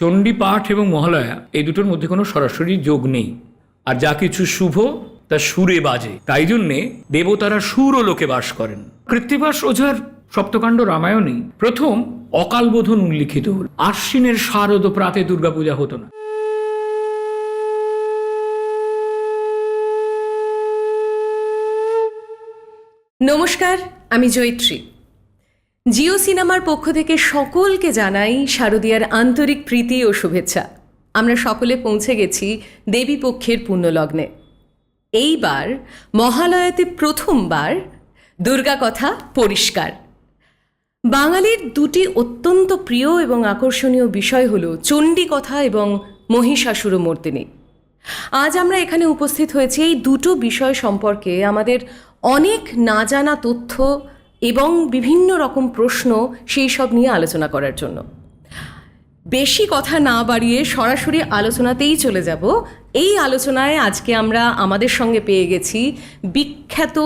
চণ্ডী পাঠ এবং মহালয়া এই দুটোর মধ্যে কোনো সরাসরি যোগ নেই। আর যা কিছু শুভ তা সুরে বাজে, তাই জন্যে দেবতারা সুর ও লোকে বাস করেন। কৃত্তিবাস ওঝার সপ্তকাণ্ড রামায়ণেই প্রথম অকালবোধন উল্লিখিত হল। আশ্বিনের শারদ প্রাতে দুর্গাপূজা হতো না। নমস্কার, আমি জয়িত্রী। জিও সিনেমার পক্ষ থেকে সকলকে জানাই শারদীয়ার আন্তরিক প্রীতি ও শুভেচ্ছা। আমরা সকলে পৌঁছে গেছি দেবী পক্ষের পুণ্যলগ্নে। এইবার মহালয়াতে প্রথমবার দুর্গা কথা পরিষ্কার। বাঙালির দুটি অত্যন্ত প্রিয় এবং আকর্ষণীয় বিষয় হল চণ্ডী কথা এবং মহিষাসুরমর্দিনী। আজ আমরা এখানে উপস্থিত হয়েছি এই দুটো বিষয় সম্পর্কে আমাদের অনেক না জানা তথ্য এবং বিভিন্ন রকম প্রশ্ন সেই সব নিয়ে আলোচনা করার জন্য। বেশি কথা না বাড়িয়ে সরাসরি আলোচনাতেই চলে যাব। এই আলোচনায় আজকে আমরা আমাদের সঙ্গে পেয়ে গেছি বিখ্যাত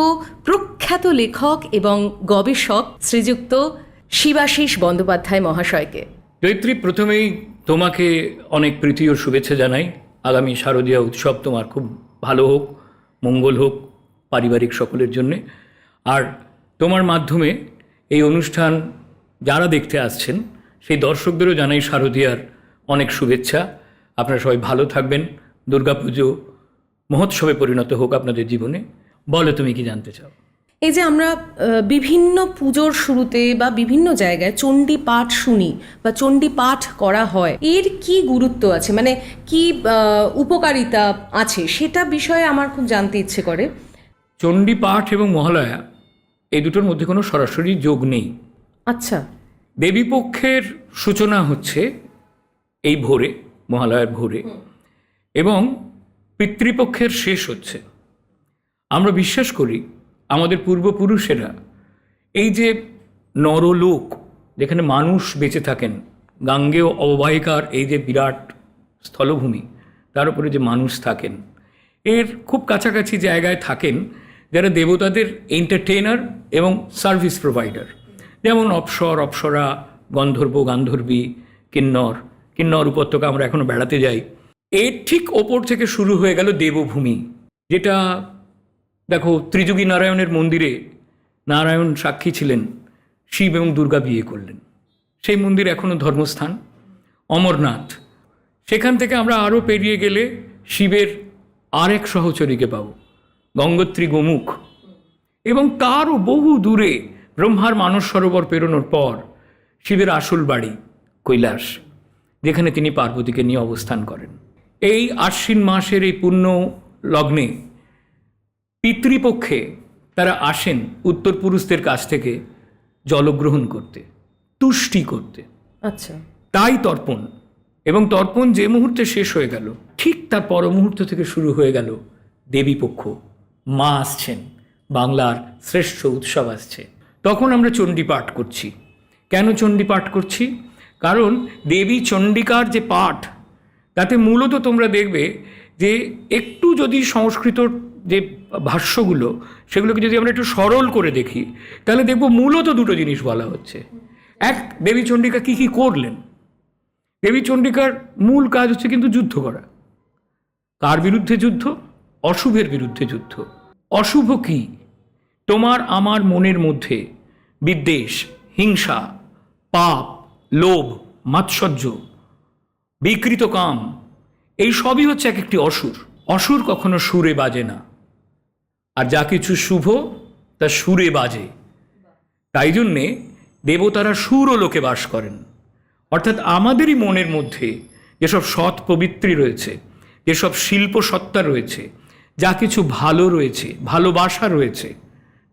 প্রখ্যাত লেখক এবং গবেষক শ্রীযুক্ত শিবাশিস বন্দ্যোপাধ্যায় মহাশয়কে। জয়িত্রী, প্রথমেই তোমাকে অনেক প্রীতি ও শুভেচ্ছা জানাই। আগামী শারদীয়া উৎসব তোমার খুব ভালো হোক, মঙ্গল হোক পারিবারিক সকলের জন্যে। আর তোমার মাধ্যমে এই অনুষ্ঠান যারা দেখতে আসছেন সেই দর্শকদেরও জানাই শারদীয়ার অনেক শুভেচ্ছা। আপনারা সবাই ভালো থাকবেন। দুর্গাপুজো মহোৎসবে পরিণত হোক আপনাদের জীবনে। বলো, তুমি কি জানতে চাও? এই যে আমরা বিভিন্ন পুজোর শুরুতে বা বিভিন্ন জায়গায় চণ্ডী পাঠ শুনি বা চণ্ডী পাঠ করা হয়, এর কি গুরুত্ব আছে, মানে কি উপকারিতা আছে, সেটা বিষয়ে আমার খুব জানতে ইচ্ছে করে। চণ্ডী পাঠ এবং মহালয়া এই দুটোর মধ্যে কোনো সরাসরি যোগ নেই। আচ্ছা। দেবীপক্ষের সূচনা হচ্ছে এই ভোরে, মহালয়ার ভোরে, এবং পিতৃপক্ষের শেষ হচ্ছে। আমরা বিশ্বাস করি আমাদের পূর্বপুরুষেরা এই যে নরলোক, যেখানে মানুষ বেঁচে থাকেন, গাঙ্গেয় অববাহিকার এই যে বিরাট স্থলভূমি, তার উপরে যে মানুষ থাকেন, এর খুব কাছাকাছি জায়গায় থাকেন যারা দেবতাদের এন্টারটেইনার এবং সার্ভিস প্রোভাইডার। যেমন অপ্সর, অপ্সরা, গন্ধর্ব, গান্ধর্বী, কিন্নর উপত্যকা আমরা এখনও বেড়াতে যাই। এর ঠিক ওপর থেকে শুরু হয়ে গেল দেবভূমি, যেটা দেখো ত্রিযুগী নারায়ণের মন্দিরে নারায়ণ সাক্ষী ছিলেন, শিব এবং দুর্গা বিয়ে করলেন। সেই মন্দির এখনও ধর্মস্থান। অমরনাথ, সেখান থেকে আমরা আরও পেরিয়ে গেলে শিবের আরেক সহচরীকে পাব, গঙ্গোত্রী গোমুখ। এবং তারও বহু দূরে ব্রহ্মার মানস সরোবর পেরোনোর পর শিবের আসল বাড়ি কৈলাস, যেখানে তিনি পার্বতীকে নিয়ে অবস্থান করেন। এই আশ্বিন মাসের এই পুণ্য লগ্নে পিতৃপক্ষে তারা আসেন উত্তরপুরুষদের কাছ থেকে জলগ্রহণ করতে, তুষ্টি করতে। আচ্ছা। তাই তর্পণ। এবং তর্পণ যে মুহূর্তে শেষ হয়ে গেল, ঠিক তার পর মুহূর্ত থেকে শুরু হয়ে গেল দেবীপক্ষ। মা আসছেন, বাংলার শ্রেষ্ঠ উৎসব আসছে। তখন আমরা চণ্ডী পাঠ করছি। কেন চণ্ডী পাঠ করছি? কারণ দেবী চণ্ডিকার যে পাঠ, তাতে মূলত তোমরা দেখবে যে একটু যদি সংস্কৃত যে ভাষ্যগুলো, সেগুলোকে যদি আমরা একটু সরল করে দেখি, তাহলে দেখব মূলত দুটো জিনিস বলা হচ্ছে। এক, দেবী চণ্ডিকা কী কী করলেন। দেবী চণ্ডিকার মূল কাজ হচ্ছে কিন্তু যুদ্ধ করা। কার বিরুদ্ধে যুদ্ধ? অশুভের বিরুদ্ধে যুদ্ধ। অশুভ কি? তোমার আমার মনের মধ্যে বিদ্বেষ, হিংসা, পাপ, লোভ, মাৎসর্য, বিকৃত কাম, এই সবই হচ্ছে এক একটি অসুর। অসুর কখনো সুরে বাজে না, আর যা কিছু শুভ তা সুরে বাজে। তাই জন্যে দেবতারা সুর ও লোকে বাস করেন। অর্থাৎ আমাদেরই মনের মধ্যে যেসব সৎ পবিত্রী রয়েছে, যেসব শিল্প সত্তা রয়েছে, যা কিছু ভালো রয়েছে, ভালোবাসা রয়েছে,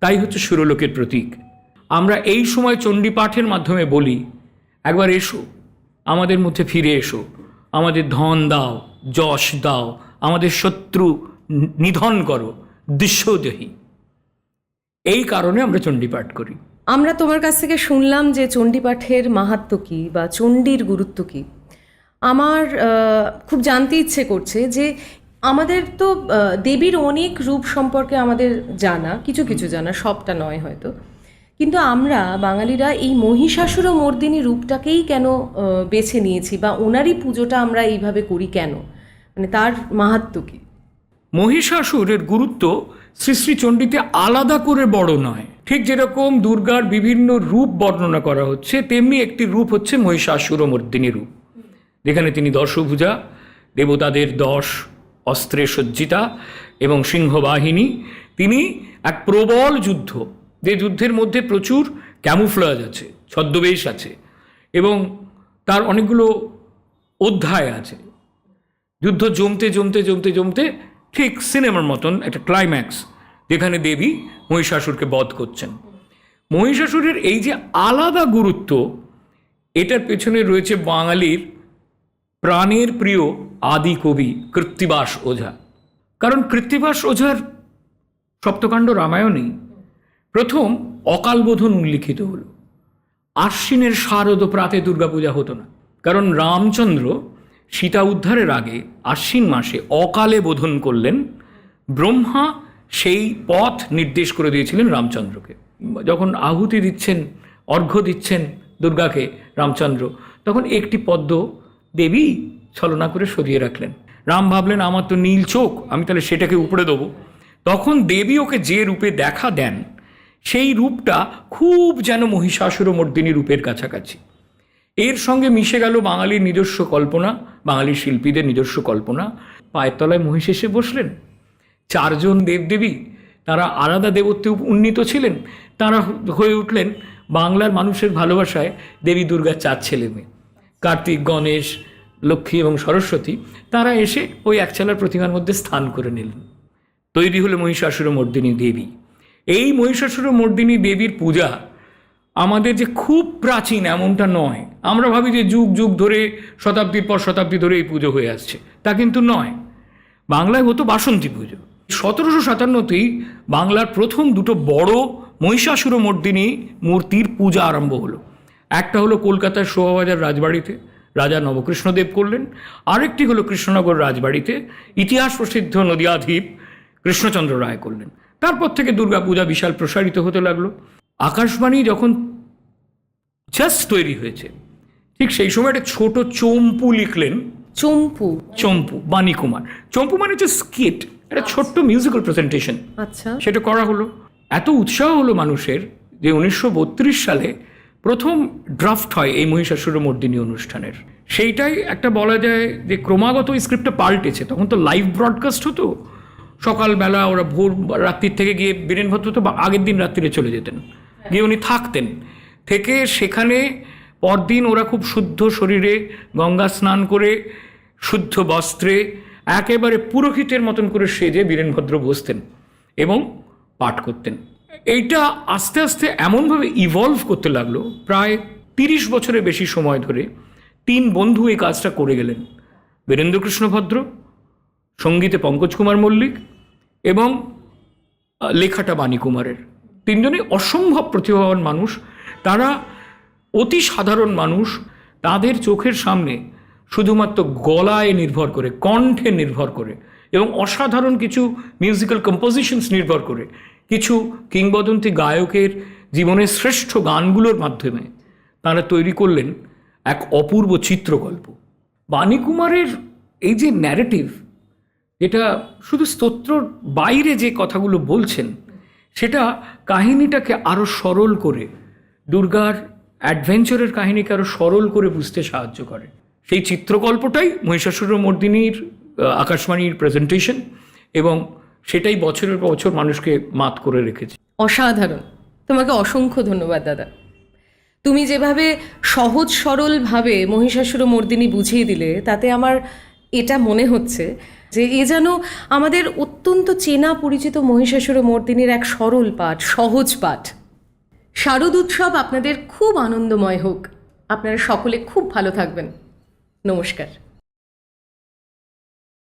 তাই হচ্ছে সুরলোকের প্রতীক। আমরা এই সময় চণ্ডী পাঠের মাধ্যমে বলি, একবার এসো, আমাদের মধ্যে ফিরে এসো, আমাদের ধন দাও, যশ দাও, আমাদের শত্রু নিধন করো, দৃশ্যদেহী। এই কারণে আমরা চণ্ডী পাঠ করি। আমরা তোমার কাছ থেকে শুনলাম যে চণ্ডী পাঠের মাহাত্ম্য কী বা চণ্ডীর গুরুত্ব কী। আমার খুব জানতে ইচ্ছে করছে যে আমাদের তো দেবীর অনেক রূপ সম্পর্কে আমাদের জানা, কিছু কিছু জানা, সবটা নয় হয়তো, কিন্তু আমরা বাঙালিরা এই মহিষাসুর মর্দিনী রূপটাকেই কেন বেছে নিয়েছি, বা ওনারই পুজোটা আমরা এইভাবে করি কেন, মানে তার মাহাত্ম্য কি? মহিষাসুরের গুরুত্ব শ্রী শ্রী চণ্ডীতে আলাদা করে বড় নয়। ঠিক যেরকম দুর্গার বিভিন্ন রূপ বর্ণনা করা হচ্ছে, তেমনি একটি রূপ হচ্ছে মহিষাসুরমর্দিনী রূপ, যেখানে তিনি দশভুজা, দেবতাদের 10 অস্ত্রে সজ্জিতা এবং সিংহবাহিনী। তিনি এক প্রবল যুদ্ধ, যে যুদ্ধের মধ্যে প্রচুর ক্যামুফ্লাজ আছে, ছদ্মবেশ আছে, এবং তার অনেকগুলো অধ্যায় আছে। যুদ্ধ জমতে জমতে জমতে জমতে ঠিক সিনেমার মতন একটা ক্লাইম্যাক্স, যেখানে দেবী মহিষাসুরকে বধ করছেন। মহিষাসুরের এই যে আলাদা গুরুত্ব, এটার পেছনে রয়েছে বাঙালির প্রাণের প্রিয় আদি কবি কৃত্তিবাস ওঝা। কারণ কৃত্তিবাস ওঝার সপ্তকাণ্ড রামায়ণেই প্রথম অকালবোধন উল্লিখিত হল। আশ্বিনের শারদ প্রাতে দুর্গাপূজা হতো না, কারণ রামচন্দ্র সীতা উদ্ধারের আগে আশ্বিন মাসে অকালে বোধন করলেন। ব্রহ্মা সেই পথ নির্দেশ করে দিয়েছিলেন রামচন্দ্রকে। যখন আহুতি দিচ্ছেন, অর্ঘ্য দিচ্ছেন দুর্গাকে রামচন্দ্র, তখন একটি পদ্ম দেবী ছলনা করে সরিয়ে রাখলেন। রাম ভাবলেন আমার তো নীল চোখ, আমি তাহলে সেটাকে উপড়ে দেবো। তখন দেবী ওকে যে রূপে দেখা দেন, সেই রূপটা খুব যেন মহিষাসুরমর্দিনী রূপের কাছাকাছি। এর সঙ্গে মিশে গেল বাঙালির নিজস্ব কল্পনা, বাঙালির শিল্পীদের নিজস্ব কল্পনা। পায়ের তলায় মহিষ এসে বসলেন। 4 জন দেবদেবী, তারা আলাদা দেবত্বে উন্নীত ছিলেন। তারা হয়ে উঠলেন বাংলার মানুষের ভালোবাসায় দেবী দুর্গার 4 ছেলে মেয়ে, কার্তিক, গণেশ, লক্ষ্মী এবং সরস্বতী। তারা এসে ওই একচালার প্রতিমার মধ্যে স্থান করে নিলেন। তৈরি হলো মহিষাসুরমর্দিনী দেবী। এই মহিষাসুরমর্দিনী দেবীর পূজা আমাদের যে খুব প্রাচীন এমনটা নয়। আমরা ভাবি যে যুগ যুগ ধরে, শতাব্দীর পর শতাব্দী ধরে এই পুজো হয়ে আসছে, তা কিন্তু নয়। বাংলায় হতো বাসন্তী পুজো। 1757তেই বাংলার প্রথম 2টো বড় মহিষাসুরমর্দিনী মূর্তির পূজা আরম্ভ হলো। একটা হলো কলকাতার শোভাবাজার রাজবাড়িতে, রাজা নবকৃষ্ণদেব করলেন। আরেকটি হলো কৃষ্ণনগর রাজবাড়িতে ইতিহাস প্রসিদ্ধ নদিয়াধীপ কৃষ্ণচন্দ্র রায় করলেন। তারপর থেকে দুর্গাপূজা বিশাল প্রসারিত হতে লাগলো। আকাশবাণী যখন জাস্ট তৈরি হয়েছে, ঠিক সেই সময় একটা ছোট চম্পু লিখলেন। চম্পু বাণীকুমার। চম্পু মানে হচ্ছে স্কিট, একটা ছোট্ট মিউজিক্যাল প্রেজেন্টেশন। আচ্ছা, সেটা করা হলো। এত উৎসাহ হলো মানুষের যে 1932 সালে প্রথম ড্রাফট হয় এই মহিষাসুরমর্দিনী অনুষ্ঠানের। সেইটাই একটা বলা যায় যে ক্রমাগত এই স্ক্রিপ্টটা পাল্টেছে। তখন তো লাইভ ব্রডকাস্ট হতো, সকালবেলা ওরা ভোর রাত্রির থেকে গিয়ে বীরেনভদ্র তো আগের দিন রাত্রিরে চলে যেতেন, গিয়ে উনি থাকতেন। থেকে সেখানে পরদিন ওরা খুব শুদ্ধ শরীরে গঙ্গা স্নান করে, শুদ্ধ বস্ত্রে, একেবারে পুরোহিতের মতন করে সেজে বীরেনভদ্র বসতেন এবং পাঠ করতেন। এইটা আস্তে আস্তে এমনভাবে ইভলভ করতে লাগলো, প্রায় 30 বছরের বেশি সময় ধরে 3 বন্ধু এই কাজটা করে গেলেন। বীরেন্দ্রকৃষ্ণ ভদ্র, সঙ্গীতে পঙ্কজ কুমার মল্লিক এবং লেখাটা বাণীকুমারের। 3 জনই অসম্ভব প্রতিভাবান মানুষ। তারা অতি সাধারণ মানুষ। তাদের চোখের সামনে শুধুমাত্র গলায় নির্ভর করে, কণ্ঠে নির্ভর করে এবং অসাধারণ কিছু মিউজিক্যাল কম্পোজিশনস নির্ভর করে, কিছু কিংবদন্তি গায়কের জীবনের শ্রেষ্ঠ গানগুলোর মাধ্যমে তারা তৈরি করলেন এক অপূর্ব চিত্রকল্প। বাণীকুমারের এই যে ন্যারেটিভ, যেটা শুধু স্তোত্রর বাইরে যে কথাগুলো বলছেন, সেটা কাহিনীটাকে আরও সরল করে, দুর্গার অ্যাডভেঞ্চারের কাহিনীকে আরও সরল করে বুঝতে সাহায্য করে। সেই চিত্রকল্পটাই মহিষাসুরমর্দিনীর আকাশবাণীর প্রেজেন্টেশন, এবং সেটাই বছরের পর বছর মানুষকে মাত করে রেখেছে। অসাধারণ। তোমাকে অসংখ্য ধন্যবাদ দাদা। তুমি যেভাবে সহজ সরলভাবে মহিষাসুরমর্দিনী বুঝিয়ে দিলে, তাতে আমার এটা মনে হচ্ছে যে এ যেন আমাদের অত্যন্ত চেনা পরিচিত মহিষাসুরমর্দিনীর এক সরল পাঠ, সহজ পাঠ। শারদ উৎসব আপনাদের খুব আনন্দময় হোক। আপনারা সকলে খুব ভালো থাকবেন। নমস্কার।